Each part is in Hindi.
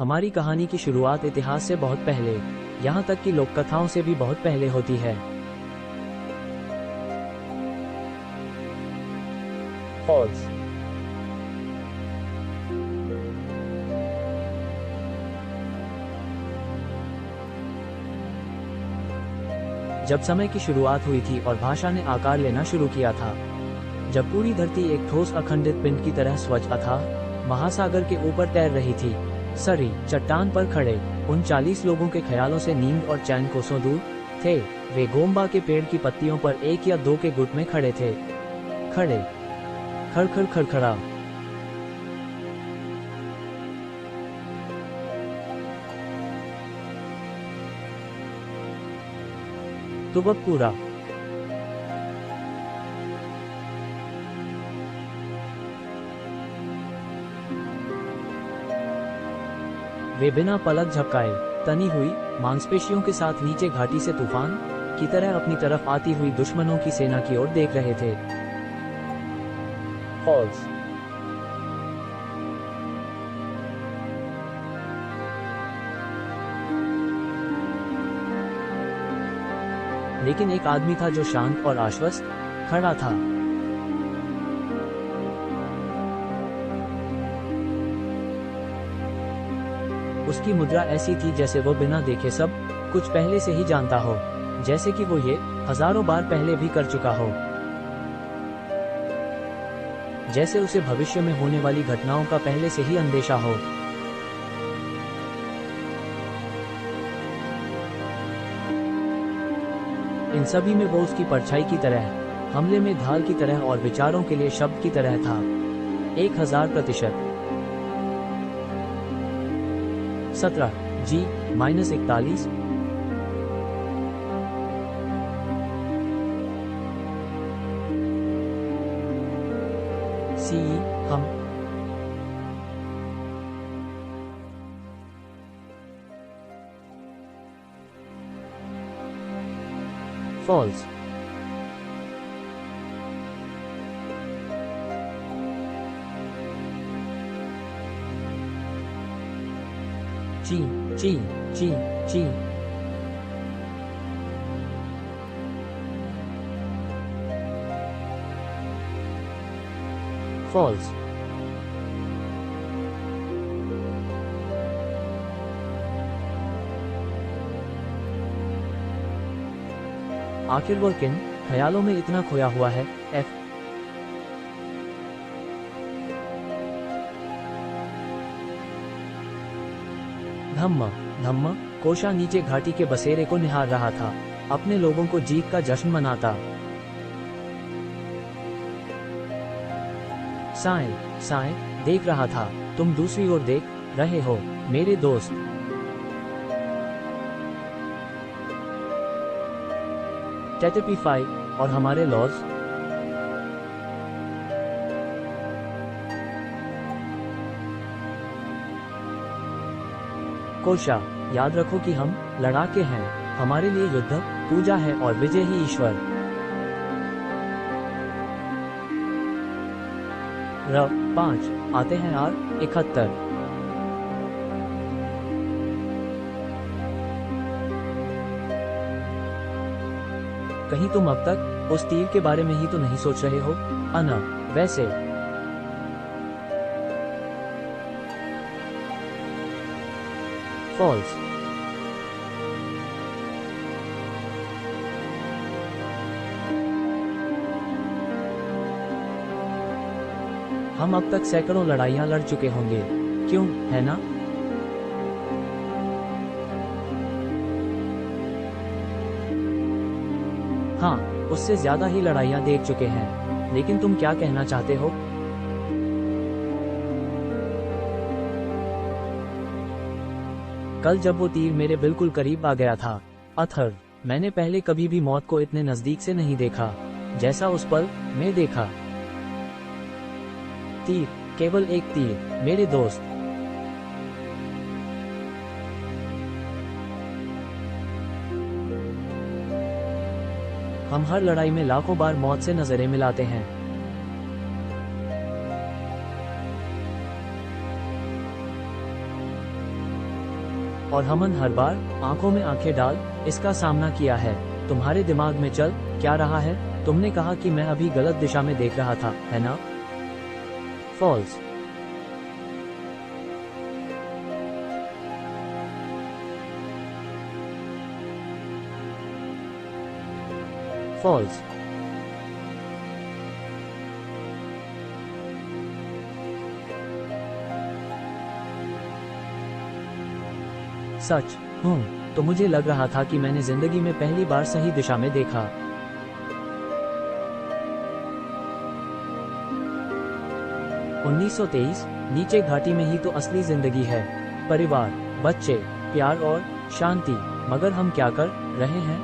हमारी कहानी की शुरुआत इतिहास से बहुत पहले, यहाँ तक कि लोक कथाओं से भी बहुत पहले होती है। फॉल्स। जब समय की शुरुआत हुई थी और भाषा ने आकार लेना शुरू किया था, जब पूरी धरती एक ठोस अखंडित पिंड की तरह स्वच्छ अथाह महासागर के ऊपर तैर रही थी, सरी चट्टान पर खड़े उन 40 लोगों के ख्यालों से नींद और चैन कोसों दूर थे। वे गोम्बा के पेड़ की पत्तियों पर 1 या 2 के गुट में खड़े थे। खड़े खड़खड़ खड़खड़ा। तुबकपूरा। वे बिना पलक झपकाए तनी हुई मांसपेशियों के साथ नीचे घाटी से तूफान की तरह अपनी तरफ आती हुई दुश्मनों की सेना की ओर देख रहे थे। फॉल्स। लेकिन एक आदमी था जो शांत और आश्वस्त खड़ा था। उसकी मुद्रा ऐसी थी जैसे वो बिना देखे सब कुछ पहले से ही जानता हो, जैसे कि वो ये हजारों बार पहले भी कर चुका हो, जैसे उसे भविष्य में होने वाली घटनाओं का पहले से ही अंदेशा हो। इन सभी में वो उसकी परछाई की तरह, हमले में ढाल की तरह और विचारों के लिए शब्द की तरह था। 1000%। 17 G-41। सी हम। फॉल्स। ची ची ची ची। फॉल्स। आखिर वो किन ख्यालों में इतना खोया हुआ है? एफ। धम्म धम्म। कोशा नीचे घाटी के बसेरे को निहार रहा था, अपने लोगों को जीत का जश्न मनाता। साए साए देख रहा था, तुम दूसरी ओर देख रहे हो मेरे दोस्त। टेटेपीफाई और हमारे लॉज। कोशा, याद रखो कि हम लड़ाके हैं, हमारे लिए युद्ध पूजा है और विजय ही ईश्वर। र 5 आते हैं R 71। कहीं तुम अब तक उस तीर के बारे में ही तो नहीं सोच रहे हो? अना वैसे। फॉल्स। हम अब तक सैकड़ों लड़ाइयां लड़ चुके होंगे, क्यों है ना? हाँ, उससे ज्यादा ही लड़ाइयां देख चुके हैं, लेकिन तुम क्या कहना चाहते हो? कल जब वो तीर मेरे बिल्कुल करीब आ गया था, अथर, मैंने पहले कभी भी मौत को इतने नजदीक से नहीं देखा जैसा उस पल में देखा। तीर, केवल एक तीर, मेरे दोस्त। हम हर लड़ाई में लाखों बार मौत से नजरें मिलाते हैं। और हमन हर बार आंखों में आंखें डाल इसका सामना किया है। तुम्हारे दिमाग में चल क्या रहा है? तुमने कहा कि मैं अभी गलत दिशा में देख रहा था, है ना? फॉल्स। फॉल्स। सच हूँ, तो मुझे लग रहा था कि मैंने जिंदगी में पहली बार सही दिशा में देखा। (1923) नीचे घाटी में ही तो असली जिंदगी है। परिवार, बच्चे, प्यार और शांति। मगर हम क्या कर रहे हैं?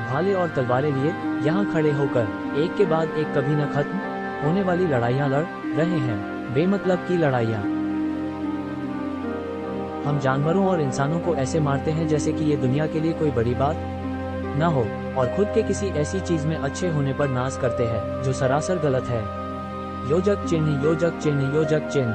भाले और तलवारें लिए यहाँ खड़े होकर एक के बाद एक कभी न खत्म होने वाली लड़ाइयाँ लड़ रहे हैं, बेमतलब की लड़ाइयाँ। हम जानवरों और इंसानों को ऐसे मारते हैं जैसे कि ये दुनिया के लिए कोई बड़ी बात न हो, और खुद के किसी ऐसी चीज में अच्छे होने पर नाज करते हैं जो सरासर गलत है। योजक चिन्ह, योजक चिन्ह, योजक चिन्ह।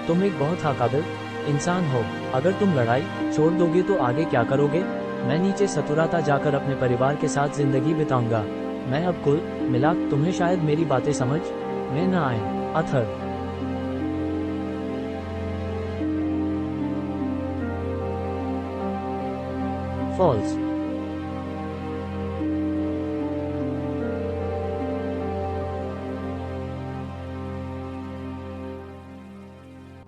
तुम एक बहुत काबिल इंसान हो। अगर तुम लड़ाई छोड़ दोगे तो आगे क्या करोगे? मैं नीचे सतुराता जाकर अपने परिवार के साथ जिंदगी बिताऊंगा। मैं अब कुल मिला तुम्हें शायद मेरी बातें समझ में न आए। अथर। फॉल्स।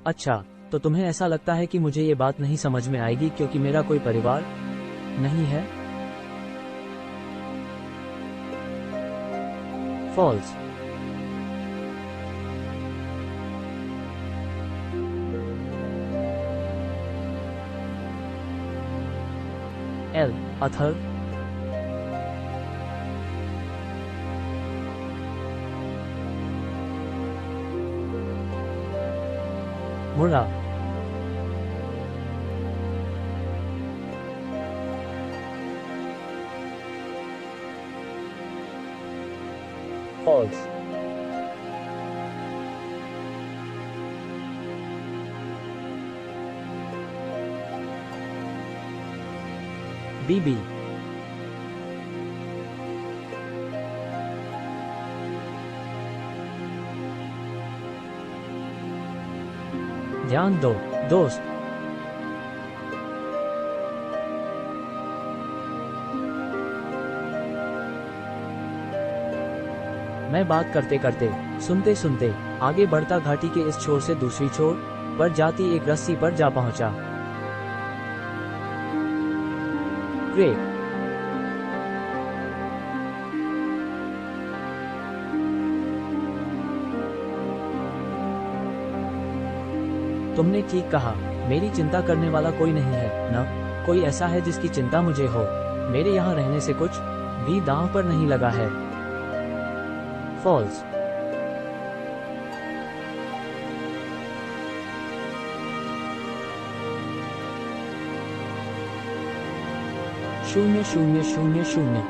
अच्छा, तो तुम्हें ऐसा लगता है कि मुझे ये बात नहीं समझ में आएगी क्योंकि मेरा कोई परिवार नहीं है? फॉल्स। एल। अथर। मुड़ा। फॉल्स। बीबी। ध्यान दो दोस्त। मैं बात करते करते सुनते सुनते आगे बढ़ता घाटी के इस छोर से दूसरी छोर पर जाती एक रस्सी पर जा पहुंचा। क्रेक। तुमने ठीक कहा, मेरी चिंता करने वाला कोई नहीं है, न कोई ऐसा है जिसकी चिंता मुझे हो। मेरे यहाँ रहने से कुछ भी दांव पर नहीं लगा है। फॉल्स। शून्य शून्य शून्य शून्य।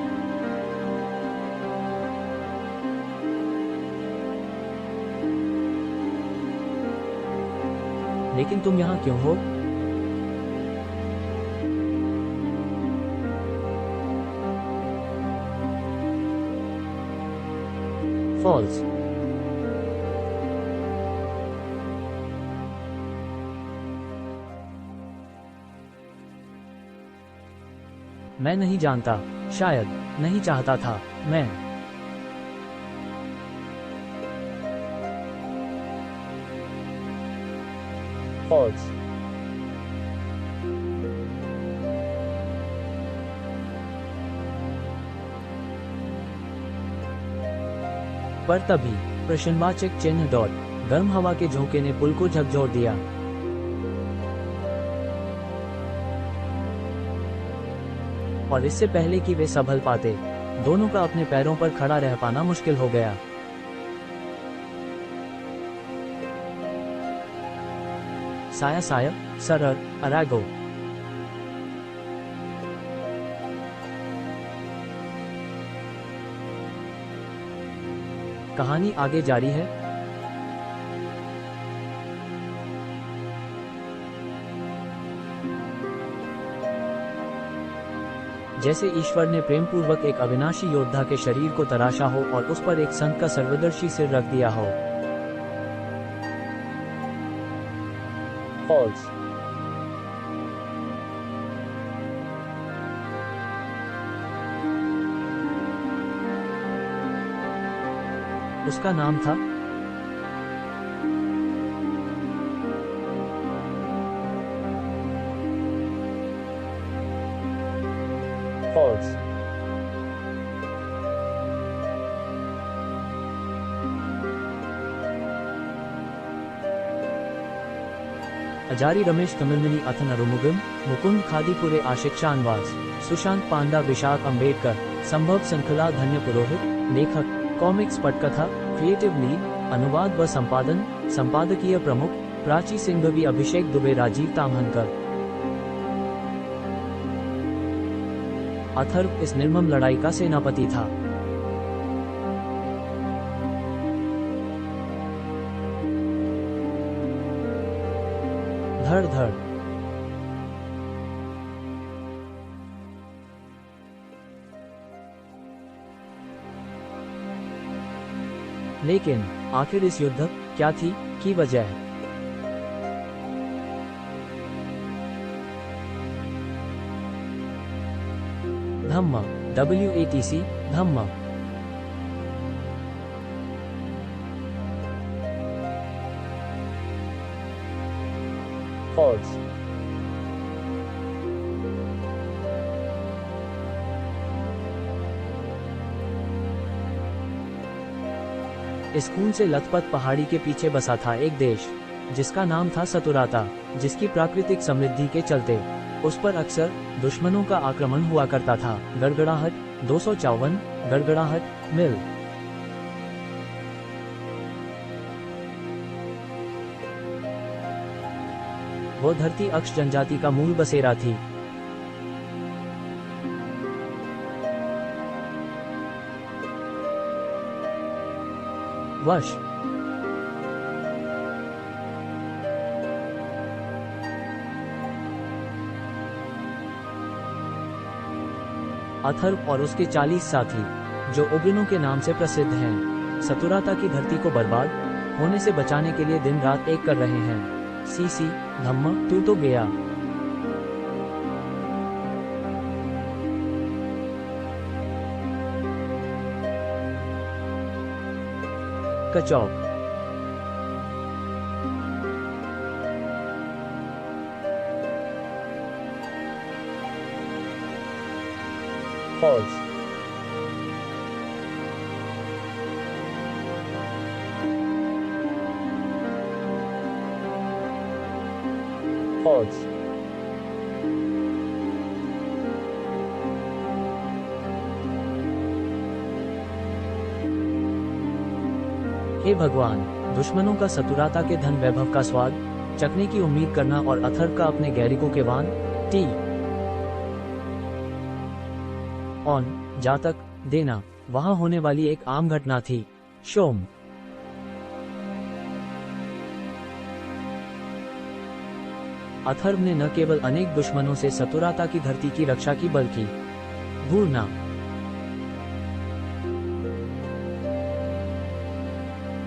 लेकिन तुम यहाँ क्यों हो? फॉल्स। मैं नहीं जानता, शायद नहीं चाहता था मैं। फॉल्स। पर तभी प्रश्नवाचक चिन्ह डॉट गर्म हवा के झोंके ने पुल को झकझोर दिया। और इससे पहले कि वे संभल पाते, दोनों का अपने पैरों पर खड़ा रह पाना मुश्किल हो गया। साया साया सरर अरागो। कहानी आगे जारी है। जैसे ईश्वर ने प्रेम पूर्वक एक अविनाशी योद्धा के शरीर को तराशा हो और उस पर एक संत का सर्वदर्शी सिर रख दिया हो। फॉल्स। उसका नाम था फॉल्स। अजारी रमेश तमिलमिनी अथन अरुमुगम मुकुंद खादीपुरे आशिक शानवास सुशांत पांडा विशाख अंबेडकर संभव श्रृंखला धन्य पुरोहित लेखक कॉमिक्स पटकथा क्रिएटिव लीड अनुवाद व संपादन संपादकीय प्रमुख प्राची सिंघवी अभिषेक दुबे राजीव ताम्हनकर। अथर्व इस निर्मम लड़ाई का सेनापति था। धड़ धड़। लेकिन आखिर इस युद्ध क्या थी की वजह? धम्म WATC धम्म। फॉल्स। इस खून से लथपथ पहाड़ी के पीछे बसा था एक देश जिसका नाम था सतुराता, जिसकी प्राकृतिक समृद्धि के चलते उस पर अक्सर दुश्मनों का आक्रमण हुआ करता था। गड़गड़ाहट 254 गड़गड़ाहट मिल। वो धरती अक्ष जनजाति का मूल बसेरा थी। वर्ष अथर्व और उसके 40 साथी जो ओब्रिनों के नाम से प्रसिद्ध हैं, सतुराता की धरती को बर्बाद होने से बचाने के लिए दिन रात एक कर रहे हैं। सीसी धम्म तू तो गया। कचौक। फॉल्स। फॉल्स। हे भगवान, दुश्मनों का सतुराता के धन वैभव का स्वाद चखने की उम्मीद करना और अथर्व का अपने गैरिकों के वान टी ऑन जातक देना वहां होने वाली एक आम घटना थी। शोम। अथर्व ने न केवल अनेक दुश्मनों से सतुराता की धरती की रक्षा की बल्कि घूरना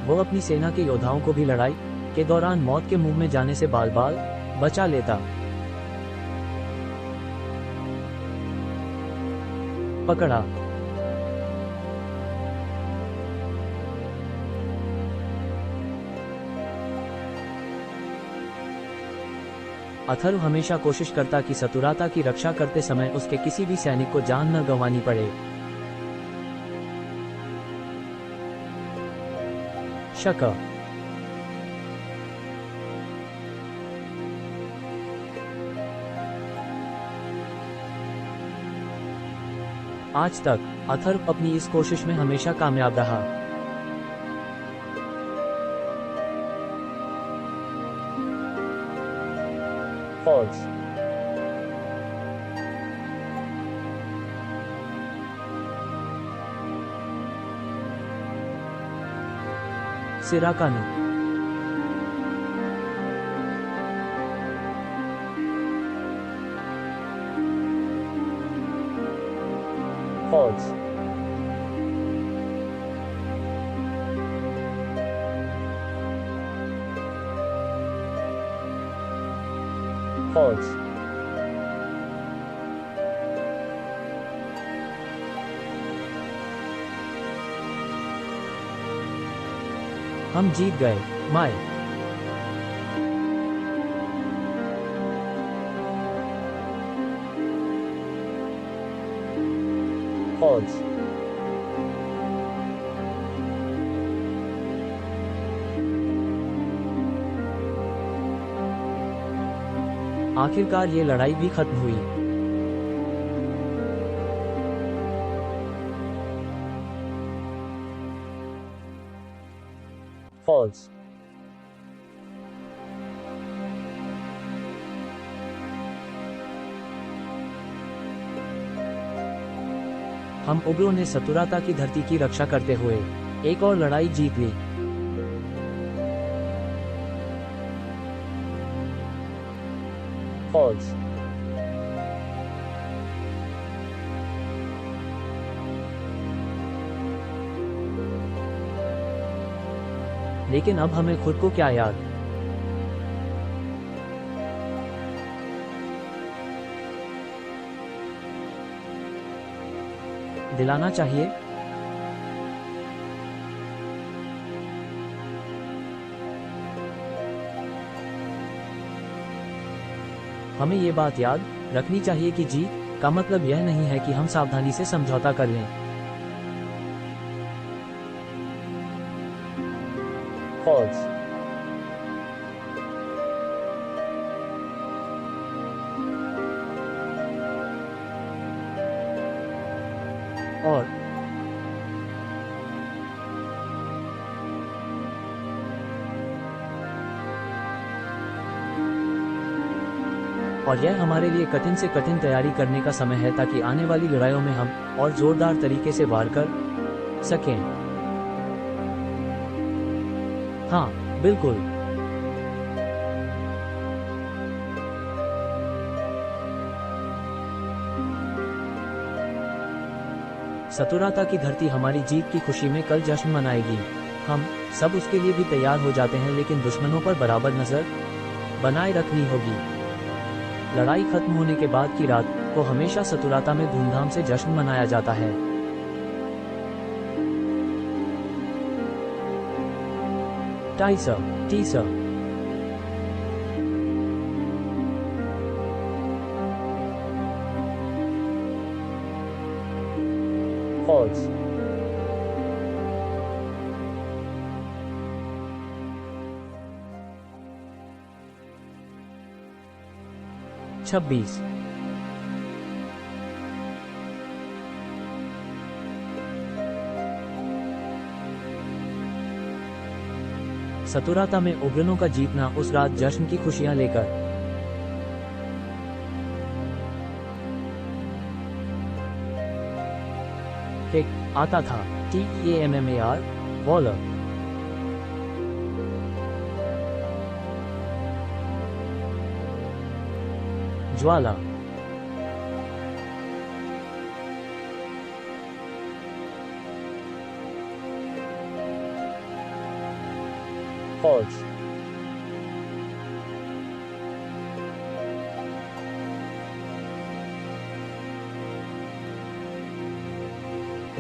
वो अपनी सेना के योद्धाओं को भी लड़ाई के दौरान मौत के मुंह में जाने से बाल बाल बचा लेता। पकड़ा। अथर्व हमेशा कोशिश करता कि सतुराता की रक्षा करते समय उसके किसी भी सैनिक को जान न गंवानी पड़े। शक। आज तक अथर्व अपनी इस कोशिश में हमेशा कामयाब रहा। फॉल्स। सिराकानु। फॉल्स। फॉल्स। हम जीत गए, माय। फॉल्स। आखिरकार ये लड़ाई भी खत्म हुई। फॉल्स। हम उग्रों ने सतुराता की धरती की रक्षा करते हुए एक और लड़ाई जीत ली। फॉल्स। लेकिन अब हमें खुद को क्या याद दिलाना चाहिए? हमें ये बात याद रखनी चाहिए कि जीत का मतलब यह नहीं है कि हम सावधानी से समझौता कर लें। फॉल्स। और यह हमारे लिए कठिन से कठिन तैयारी करने का समय है ताकि आने वाली लड़ाइयों में हम और जोरदार तरीके से वार कर सकें। हाँ, बिल्कुल। सतुराता की धरती हमारी जीत की खुशी में कल जश्न मनाएगी। हम सब उसके लिए भी तैयार हो जाते हैं, लेकिन दुश्मनों पर बराबर नजर बनाए रखनी होगी। लड़ाई खत्म होने के बाद की रात को हमेशा सतुराता में धूमधाम से जश्न मनाया जाता है। टाइसर, टीसर। फॉल्स। 26। सतुराता में उग्रनों का जीतना उस रात जश्न की खुशियां लेकर आता था। TEAMMAR वॉलर। ज्वाला। फॉल्स।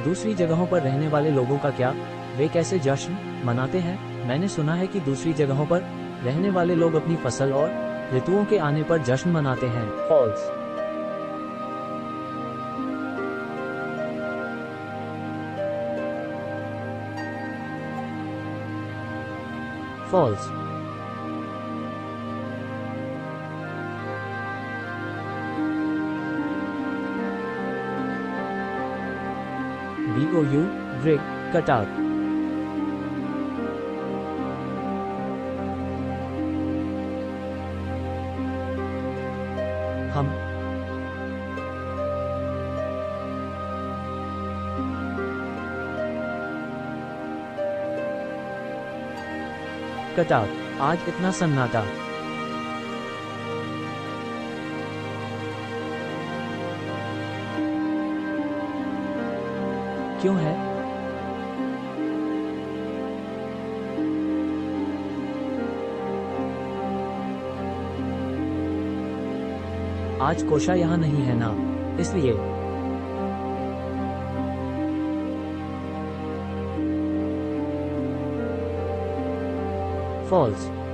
दूसरी जगहों पर रहने वाले लोगों का क्या? वे कैसे जश्न मनाते हैं? मैंने सुना है कि दूसरी जगहों पर रहने वाले लोग अपनी फसल और ऋतुओं के आने पर जश्न मनाते हैं। फॉल्स। फॉल्स। BOU ग्रेग कटार। हम कटाक, आज इतना सन्नाटा। क्यों है? आज कोशा यहाँ नहीं है ना, इसलिए। फॉल्स।